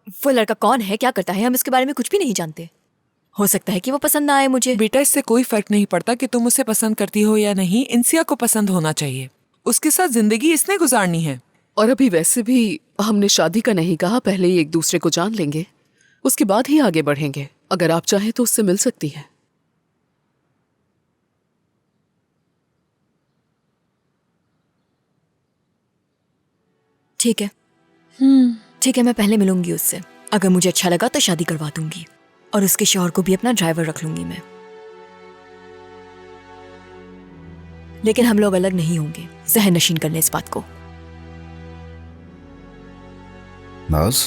वो लड़का कौन है, क्या करता है, हम इसके बारे में कुछ भी नहीं जानते। हो सकता है कि वो पसंद ना आए मुझे। बेटा, इससे कोई फर्क नहीं पड़ता कि तुम उसे पसंद करती हो या नहीं। इंसिया को पसंद होना चाहिए। उसके साथ जिंदगी इसने गुजारनी है। और अभी वैसे भी हमने शादी का नहीं कहा, पहले ही एक दूसरे को जान लेंगे, उसके बाद ही आगे बढ़ेंगे। अगर आप चाहें तो उससे मिल सकती है। ठीक है, ठीक है, मैं पहले मिलूंगी उससे। अगर मुझे अच्छा लगा तो शादी करवा दूंगी और उसके शौहर को भी अपना ड्राइवर रख लूंगी मैं। लेकिन हम लोग अलग नहीं होंगे, जहन नशीन करने इस बात को। नाज,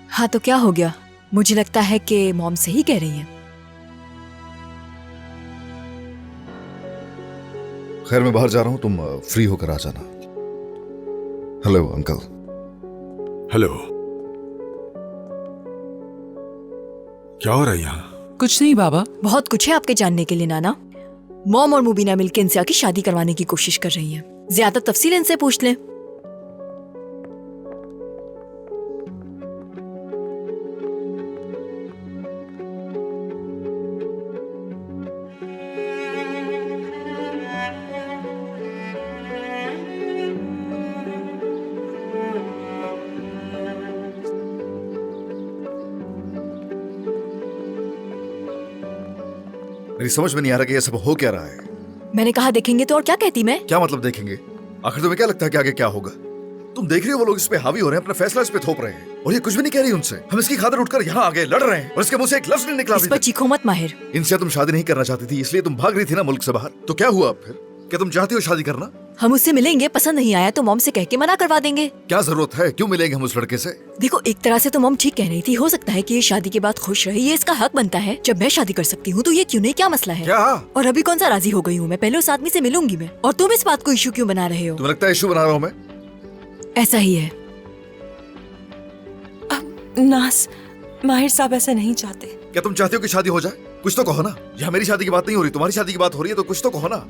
हाँ तो क्या हो गया? मुझे लगता है कि मॉम सही कह रही है। खैर मैं बाहर जा रहा हूं, तुम फ्री होकर आ जाना। Hello uncle. हेलो। क्या हो रहा है यहाँ? कुछ नहीं बाबा। बहुत कुछ है आपके जानने के लिए नाना। मॉम और मुबीना मिलकर इंसिया की शादी करवाने की कोशिश कर रही हैं। ज्यादा तफसील इनसे पूछ लें। मेरी समझ में नहीं आ रहा कि ये सब हो क्या रहा है। मैंने कहा देखेंगे तो, और क्या कहती मैं? क्या मतलब देखेंगे? आखिर तुम्हें क्या लगता है कि आगे क्या होगा? तुम देख रही हो वो लोग इस पे हावी हो रहे हैं, अपना फैसला इस पे थोप रहे हैं और ये कुछ भी नहीं कह रही उनसे। हम इसकी खातिर उठकर यहाँ आ गए, लड़ रहे हैं और इसके मुंह से एक लफ्ज नहीं निकला। इस पर चीखो मत माहिर। इनसे तुम शादी नहीं करना चाहती थी, इसलिए तुम भाग रही थी ना मुल्क से बाहर। तो क्या हुआ अब फिर? क्या तुम चाहती हो शादी करना? हम उससे मिलेंगे, पसंद नहीं आया तो मॉम से कह के मना करवा देंगे। क्या जरूरत है? क्यों मिलेंगे हम उस लड़के से? देखो, एक तरह से तो मॉम ठीक कह रही थी। हो सकता है कि ये शादी के बाद खुश रहे, ये इसका हक बनता है। जब मैं शादी कर सकती हूँ तो ये क्यों नहीं? क्या मसला है? क्या? और अभी कौन सा राजी हो गई हूँ मैं? पहले उस आदमी से मिलूंगी मैं। और तुम इस बात को इशू क्यों बना रहे हो? तुम्हें लगता है इशू बना रहा हूँ मैं? ऐसा ही है। नास, माहिर साहब ऐसा नहीं चाहते। क्या तुम चाहती हो कि शादी हो जाए? कुछ तो कहो ना। यहाँ मेरी शादी की बात नहीं हो रही, तुम्हारी शादी की बात हो रही है, तो कुछ तो कहो ना।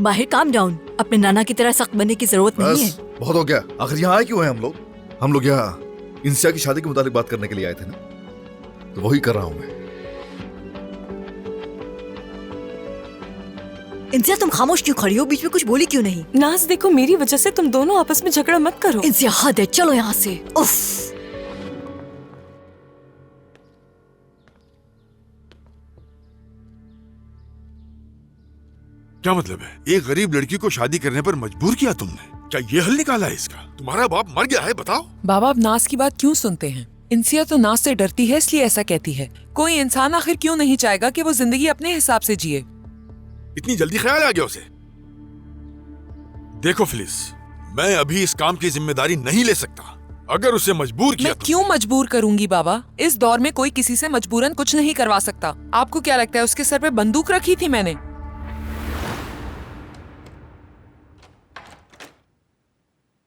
माहिर काम डाउन, अपने नाना की तरह सख्त बनने की जरूरत नहीं है। बस बहुत हो गया। आखिर यहाँ आए क्यों हैं हम लोग? हम लोग यहाँ इंसिया की शादी के मुताबिक बात करने के लिए आए थे ना, तो वही कर रहा हूँ मैं। इंसिया, तुम खामोश क्यों खड़ी हो? बीच में कुछ बोली क्यों नहीं? नाज देखो, मेरी वजह से तुम दोनों आपस में झगड़ा मत करो। इंसिया हद है, चलो यहाँ से। उफ। क्या मतलब है? एक गरीब लड़की को शादी करने पर मजबूर किया तुमने? क्या ये हल निकाला है इसका? तुम्हारा बाप मर गया है, बताओ। बाबा, आप नाज की बात क्यों सुनते हैं? इंसिया तो नाज से डरती है इसलिए ऐसा कहती है। कोई इंसान आखिर क्यों नहीं चाहेगा कि वो जिंदगी अपने हिसाब से जिए? इतनी जल्दी ख्याल आ गया उसे? देखो फिलिस, मैं अभी इस काम की जिम्मेदारी नहीं ले सकता। अगर उसे मजबूर किया मैं क्यों मजबूर करूंगी बाबा? इस दौर में कोई किसी से मजबूरन कुछ नहीं करवा सकता। आपको क्या लगता है उसके सर पे बंदूक रखी थी मैंने?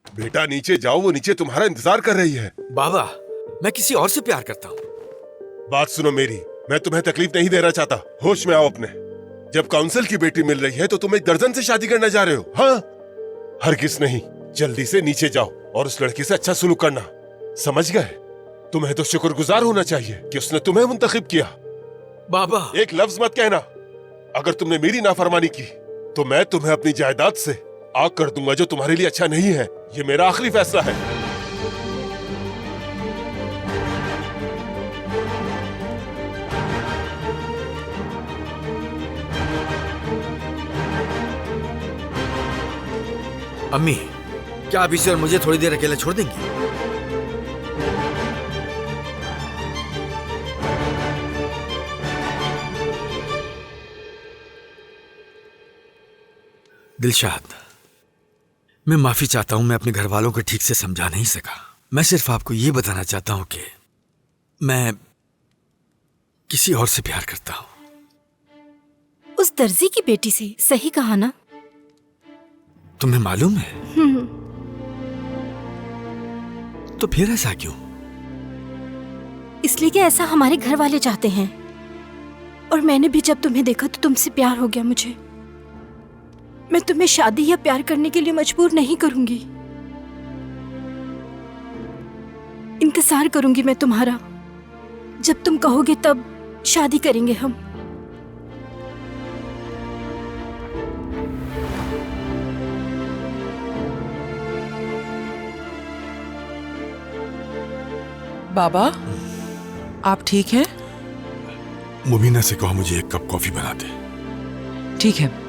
बेटा नीचे जाओ, वो नीचे तुम्हारा इंतजार कर रही है। बाबा, मैं किसी और से प्यार करता हूँ। बात सुनो मेरी, मैं तुम्हें तकलीफ नहीं देना चाहता। होश में आओ अपने। जब काउंसिल की बेटी मिल रही है तो तुम एक दर्जन से शादी करने जा रहे हो? हाँ, हरगिज नहीं। जल्दी से नीचे जाओ और उस लड़की से अच्छा सुलूक करना, समझ गए? तुम्हें तो शुक्रगुजार होना चाहिए कि उसने तुम्हें मुंतखब किया। बाबा, एक लफ्ज मत कहना। अगर तुमने मेरी नाफरमानी की तो मैं तुम्हें अपनी जायदाद से आग कर दूंगा, जो तुम्हारे लिए अच्छा नहीं है। ये मेरा आखिरी फैसला है। अम्मी, क्या आप इसे और मुझे थोड़ी देर अकेले छोड़ देंगी? दिलशाद, मैं माफी चाहता हूं, मैं अपने घर वालों को ठीक से समझा नहीं सका। मैं सिर्फ आपको ये बताना चाहता हूं कि मैं किसी और से प्यार करता हूं। उस दर्जी की बेटी से? सही कहा ना? तुम्हें मालूम है? तो फिर ऐसा क्यों? इसलिए कि ऐसा हमारे घर वाले चाहते हैं। और मैंने भी जब तुम्हें देखा तो तुमसे प्यार हो गया मुझे। मैं तुम्हें शादी या प्यार करने के लिए मजबूर नहीं करूंगी। इन इंतजार करूंगी मैं तुम्हारा। जब तुम कहोगे तब शादी करेंगे हम। बाबा, आप ठीक हैं? मुबीना से कहो मुझे एक कप कॉफी बना दे। ठीक है।